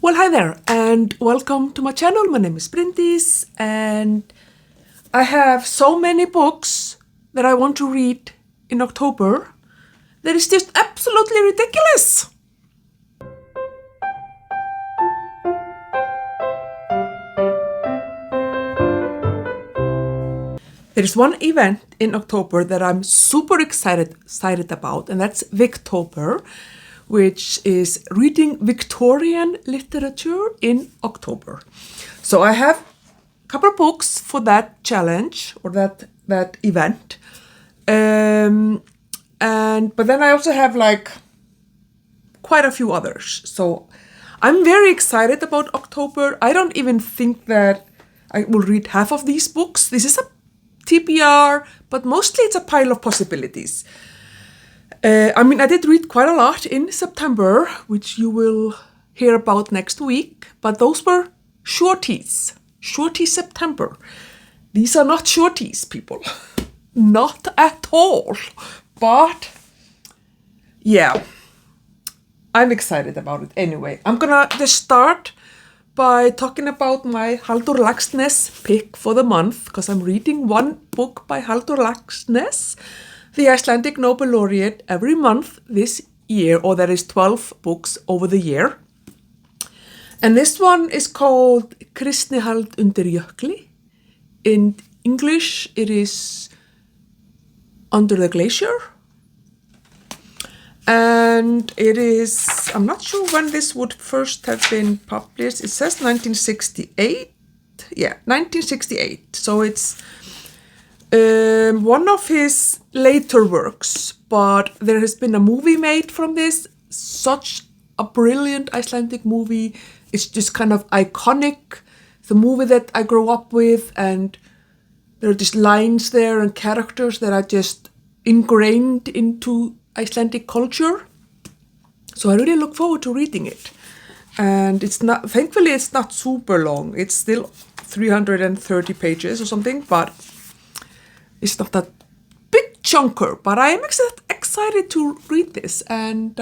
Well, hi there, and welcome to my channel. My name is Bryndís, and I have so many books that I want to read in October that is just absolutely ridiculous. There is one event in October that I'm super excited about, and that's Victober, which is reading Victorian literature in October. So I have a couple of books for that challenge or that event, but then I also have like quite a few others. So I'm very excited about October. I don't even think that I will read half of these books. This is a TBR, but mostly it's a pile of possibilities. I did read quite a lot in September, which you will hear about next week, but those were shorties. Shorty September. These are not shorties, people. Not at all. But yeah, I'm excited about it anyway. I'm gonna just start by talking about my Halldór Laxness pick for the month, because I'm reading one book by Halldór Laxness, the Icelandic Nobel laureate, every month this year, or there is 12 books over the year. And this one is called Kristnihald undir jökli. In English, it is Under the Glacier. And it is, I'm not sure when this would first have been published. It says 1968. Yeah, 1968. So it's one of his later works, but there has been a movie made from this. Such a brilliant Icelandic movie. It's just kind of iconic. The movie that I grew up with, and there are just lines there and characters that are just ingrained into Icelandic culture. So I really look forward to reading it. And thankfully it's not super long. It's still 330 pages or something, but it's not that big chunker. But I am excited to read this. And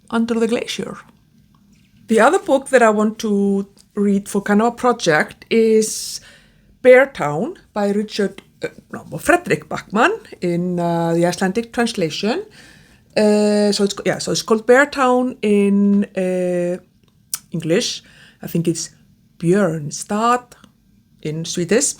Under the Glacier. The other book that I want to read for kind of a project is Bear Town by Fredrik Backman in the Icelandic translation. So it's called Bear Town in English. I think it's Björnstad in Swedish.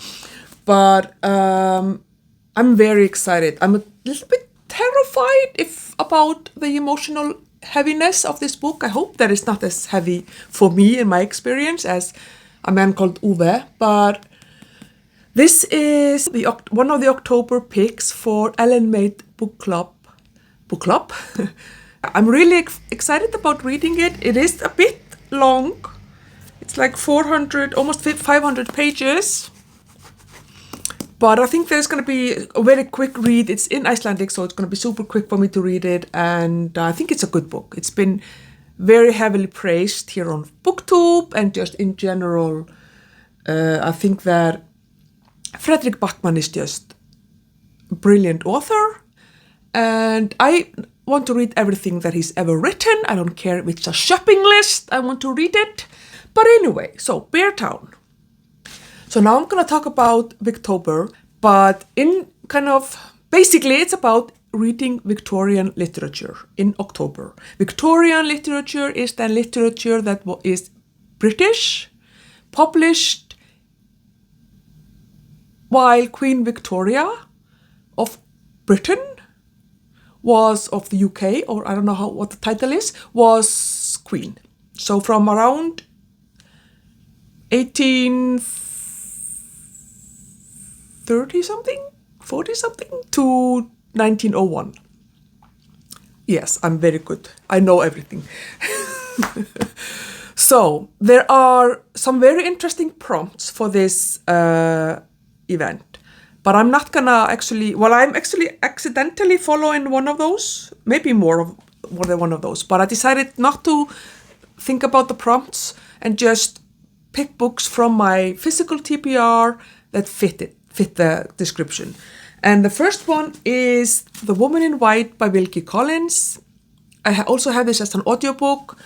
But I'm very excited. I'm a little bit terrified about the emotional heaviness of this book. I hope that it's not as heavy for me in my experience as A Man Called Uwe, but this is one of the October picks for Ellen Made Book Club. I'm really excited about reading it. It is a bit long. It's like 400, almost 500 pages. But I think there's going to be a very quick read. It's in Icelandic, so it's going to be super quick for me to read it. And I think it's a good book. It's been very heavily praised here on BookTube and just in general. I think that Fredrik Backman is just a brilliant author. And I want to read everything that he's ever written. I don't care if it's a shopping list. I want to read it. But anyway, so Bear Town. So now I'm going to talk about Victober, but basically it's about reading Victorian literature in October. Victorian literature is the literature that is British, published while Queen Victoria of Britain was of the UK, or I don't know what the title is, was queen. So from around 1830-something, 40-something to 1901. Yes, I'm very good. I know everything. So there are some very interesting prompts for this event. But I'm not gonna I'm actually accidentally following one of those, maybe more than one of those. But I decided not to think about the prompts and just pick books from my physical TBR that fit the description. And the first one is The Woman in White by Wilkie Collins. I also have this as an audiobook.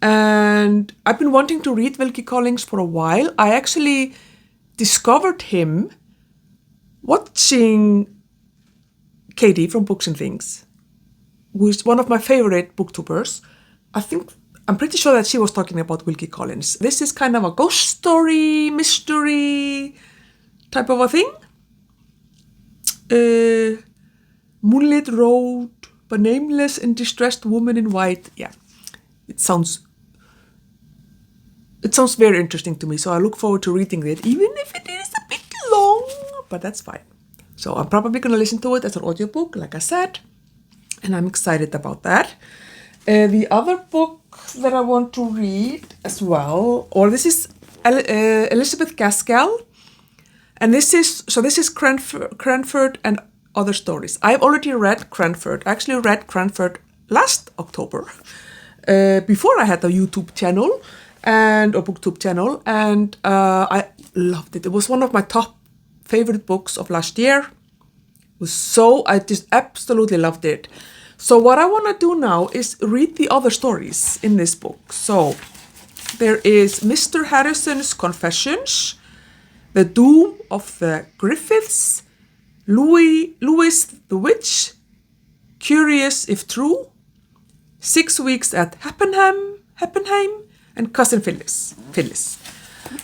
And I've been wanting to read Wilkie Collins for a while. I actually discovered him watching Katie from Books and Things, who is one of my favorite booktubers. I'm pretty sure that she was talking about Wilkie Collins. This is kind of a ghost story, mystery type of a thing. Moonlit road, but nameless and distressed woman in white. Yeah, it sounds very interesting to me. So I look forward to reading it, even if it is a bit long, but that's fine. So I'm probably going to listen to it as an audiobook, like I said, and I'm excited about that. The other book that I want to read as well, or this is Elizabeth Gaskell, and this is Cranford and Other Stories. I've already read Cranford. I actually read Cranford last October, before I had a YouTube channel or booktube channel, and I loved it. It was one of my top favorite books of last year. I just absolutely loved it. So what I want to do now is read the other stories in this book. So there is Mr. Harrison's Confessions, The Doom of the Griffiths, Louis the Witch, Curious If True, 6 Weeks at Heppenheim, and Cousin Phyllis.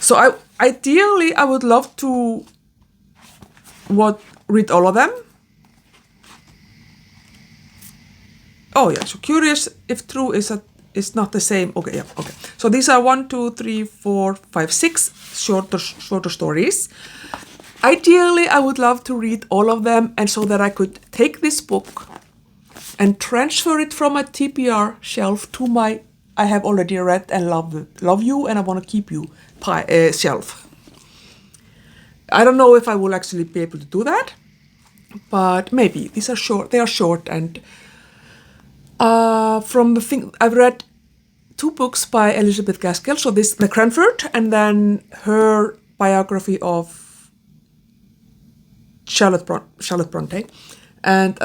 So ideally I would love to read all of them. Oh yeah, so Curious If True is not the same. Okay, yeah, okay. So these are 1, 2, 3, 4, 5, 6 shorter stories. Ideally, I would love to read all of them, and so that I could take this book and transfer it from my TBR shelf to my I have already read and love you and I want to keep you shelf. I don't know if I will actually be able to do that, but maybe. These are short. They are short, and from the thing I've read 2 books by Elizabeth Gaskell. So this the Cranford, and then her biography of Charlotte Bronte, and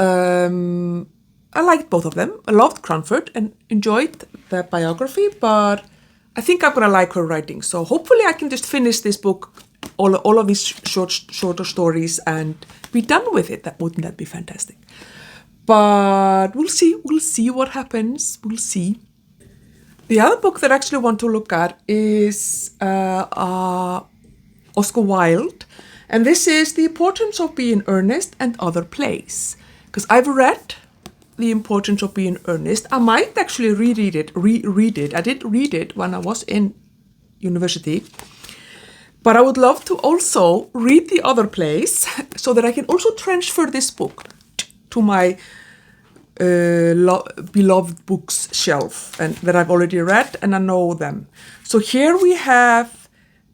I liked both of them. I loved Cranford and enjoyed the biography, but I think I'm gonna like her writing. So hopefully I can just finish this book, all of these shorter stories, and be done with it. Wouldn't that be fantastic? But we'll see. We'll see what happens. We'll see. The other book that I actually want to look at is Oscar Wilde. And this is The Importance of Being Earnest and Other Plays. Because I've read The Importance of Being Earnest. I might actually reread it. I did read it when I was in university. But I would love to also read the other plays so that I can also transfer this book to my beloved books shelf, and that I've already read and I know them. So here we have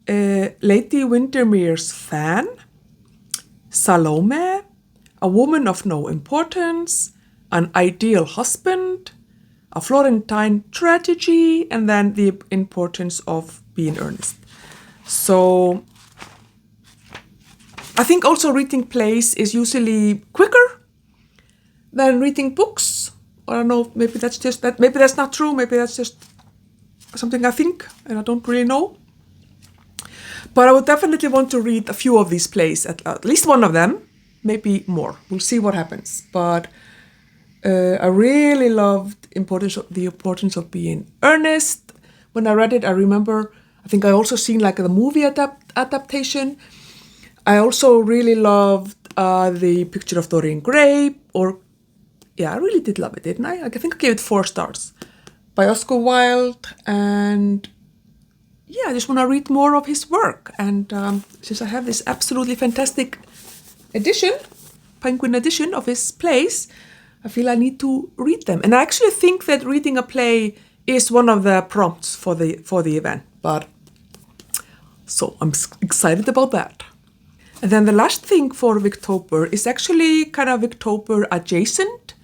Lady Windermere's Fan, Salome, A Woman of No Importance, An Ideal Husband, A Florentine Tragedy, and then The Importance of Being Earnest. So I think also reading plays is usually quicker than reading books. I don't know, maybe that's just that. Maybe that's not true. Maybe that's just something I think, and I don't really know. But I would definitely want to read a few of these plays, at least one of them, maybe more. We'll see what happens. But I really loved The Importance of Being Earnest. When I read it, I remember, I think I also seen like the movie adaptation. I also really loved The Picture of Dorian Gray, I really did love it, didn't I? I think I gave it 4 stars by Oscar Wilde, and yeah, I just want to read more of his work. And since I have this absolutely fantastic Penguin edition of his plays, I feel I need to read them. And I actually think that reading a play is one of the prompts for the event. But so I'm excited about that. And then the last thing for Victober is actually kind of Victober adjacent,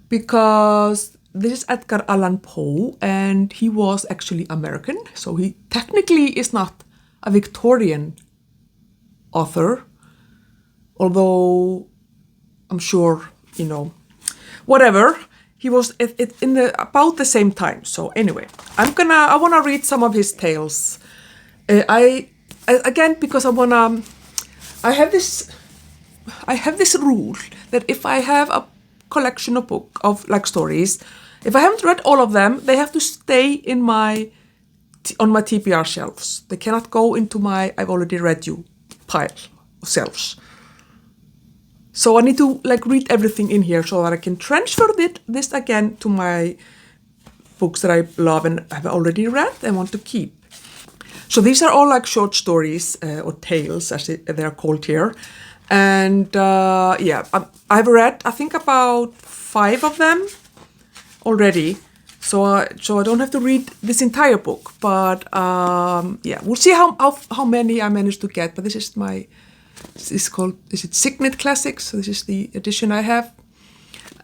because this is Edgar Allan Poe, and he was actually American. So he technically is not a Victorian author, although I'm sure, whatever. he was in about the same time. So anyway, I wanna read some of his tales. Again, because I have this rule that if I have a collection of book of like stories, if I haven't read all of them, they have to stay in on my TBR shelves. They cannot go into my I've already read you pile of shelves. So I need to like read everything in here so that I can transfer this again to my books that I love and have already read and want to keep. So these are all like short stories or tales, as they are called here. And I've read, I think, about 5 of them already. So I don't have to read this entire book. But we'll see how many I managed to get. But this is called Signet Classics? So this is the edition I have.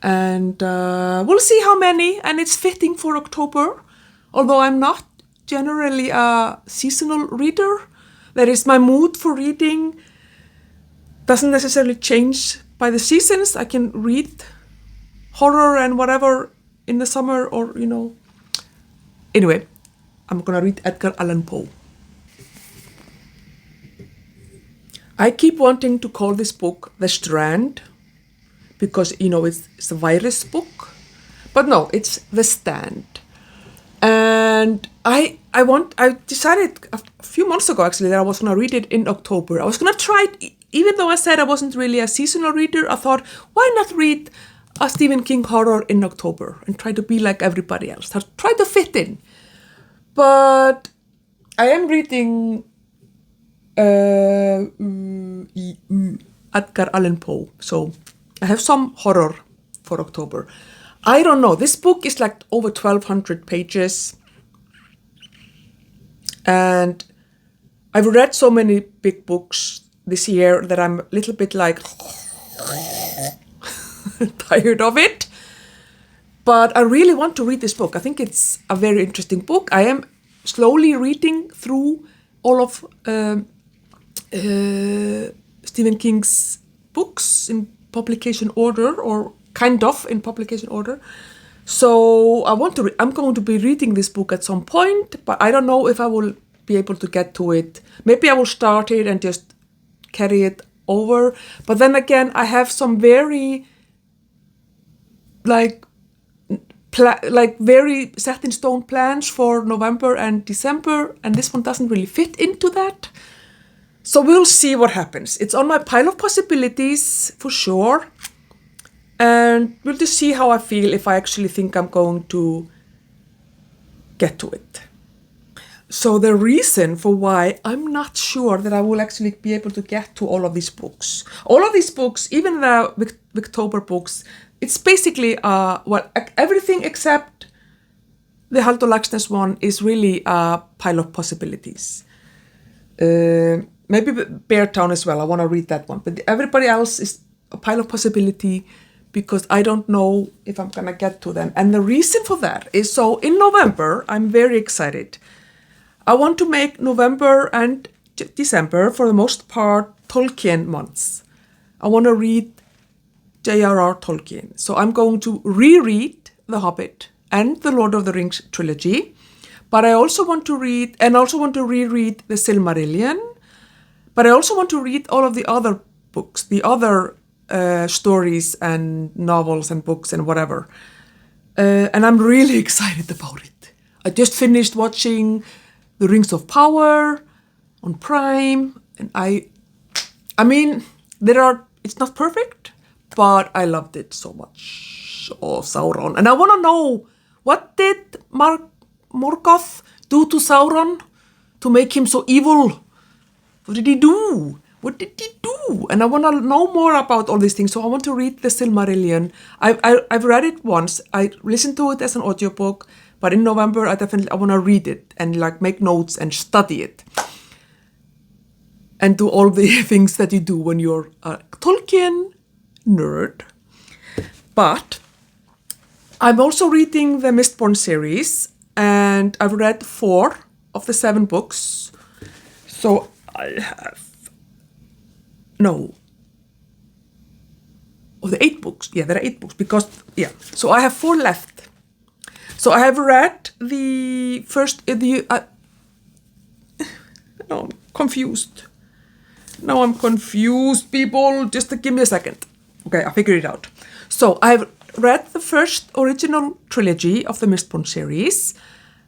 And we'll see how many. And it's fitting for October, although I'm not generally a seasonal reader. That is, my mood for reading doesn't necessarily change by the seasons. I can read horror and whatever in the summer or, Anyway, I'm gonna read Edgar Allan Poe. I keep wanting to call this book The Strand because, it's a virus book. But no, it's The Stand. And I decided a few months ago, actually, that I was going to read it in October. I was going to try it, even though I said I wasn't really a seasonal reader. I thought, why not read a Stephen King horror in October and try to be like everybody else? Try to fit in. But I am reading Edgar Allan Poe. So I have some horror for October. I don't know. This book is like over 1,200 pages. And I've read so many big books this year that I'm a little bit like tired of it. But I really want to read this book. I think it's a very interesting book. I am slowly reading through all of Stephen King's books in publication order, or kind of in publication order. So I'm going to be reading this book at some point, but I don't know if I will be able to get to it. Maybe I will start it and just carry it over. But then again, I have some very very set in stone plans for November and December, and this one doesn't really fit into that. So we'll see what happens. It's on my pile of possibilities for sure. And we'll just see how I feel if I actually think I'm going to get to it. So the reason for why I'm not sure that I will actually be able to get to all of these books. All of these books, even the Victober books, it's basically, everything except the Halldór Laxness one is really a pile of possibilities. Maybe Beartown as well, I want to read that one. But everybody else is a pile of possibility because I don't know if I'm going to get to them. And the reason for that is, so in November, I'm very excited. I want to make November and December, for the most part, Tolkien months. I want to read J.R.R. Tolkien. So I'm going to reread The Hobbit and the Lord of the Rings trilogy. But I also want to read, and also want to reread the Silmarillion. But I also want to read all of the other books, the other stories and novels and books and whatever. And I'm really excited about it. I just finished watching The Rings of Power on Prime. And I mean, it's not perfect, but I loved it so much. Oh, Sauron. And I want to know, what did Morgoth do to Sauron to make him so evil? What did he do? What did he do? And I want to know more about all these things. So I want to read the Silmarillion. I've read it once. I listened to it as an audiobook. But in November, I want to read it and like make notes and study it. And do all the things that you do when you're a Tolkien nerd. But I'm also reading the Mistborn series. And I've read 4 of the 7 books. So I have... No. Oh, the 8 books. Yeah, there are 8 books because, yeah. So I have 4 left. So I have read the first, no, I'm confused. Now I'm confused, people. Just give me a second. Okay, I'll figure it out. So I've read the first original trilogy of the Mistborn series.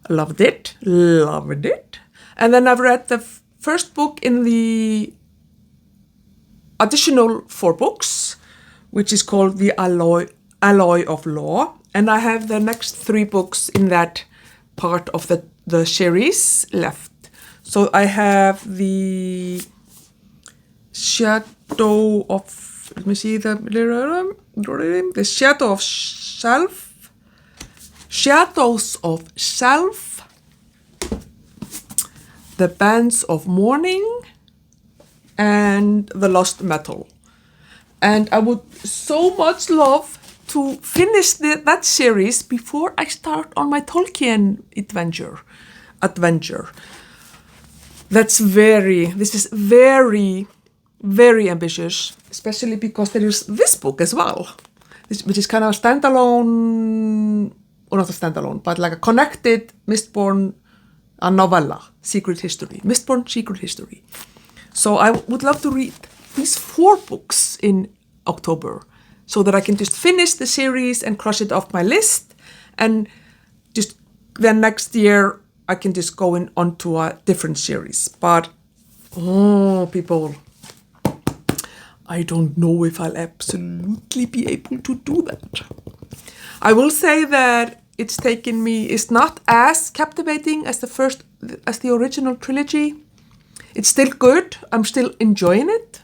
Loved it. And then I've read the first book in the additional 4 books, which is called The Alloy of Law. And I have the next 3 books in that part of the series left. So I have the Shadow of, let me see the Shadow of Self, Shadows of Self, The Bands of Mourning, and The Lost Metal. And I would so much love to finish that series before I start on my Tolkien adventure. This is very, very ambitious, especially because there is this book as well, which is kind of a standalone, or not a standalone, but like a connected Mistborn novella, Secret History, Mistborn Secret History. So I would love to read these 4 books in October so that I can just finish the series and cross it off my list, and just then next year I can just go on to a different series. But, people, I don't know if I'll absolutely be able to do that. I will say that it's not as captivating as the original trilogy. It's still good. I'm still enjoying it,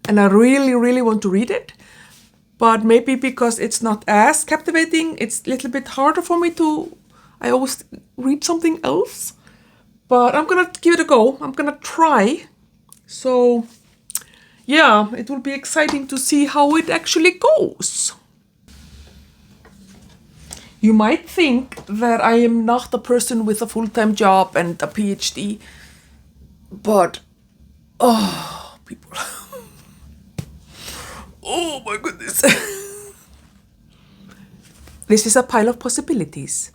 and I really, really want to read it. But maybe because it's not as captivating, it's a little bit harder for me I always read something else. But I'm gonna give it a go. I'm gonna try. So, yeah, it will be exciting to see how it actually goes. You might think that I am not a person with a full-time job and a PhD, but, people. Oh my goodness. This is a pile of possibilities.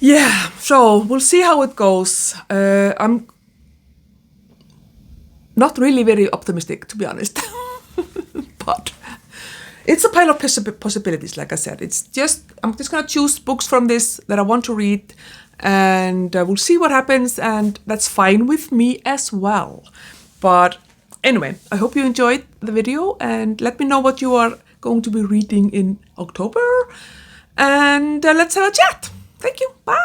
Yeah, so we'll see how it goes. I'm not really very optimistic, to be honest. But it's a pile of possibilities, like I said. I'm just gonna choose books from this that I want to read, and we'll see what happens, and that's fine with me as well. But anyway, I hope you enjoyed the video, and let me know what you are going to be reading in October, and let's have a chat. Thank you. Bye.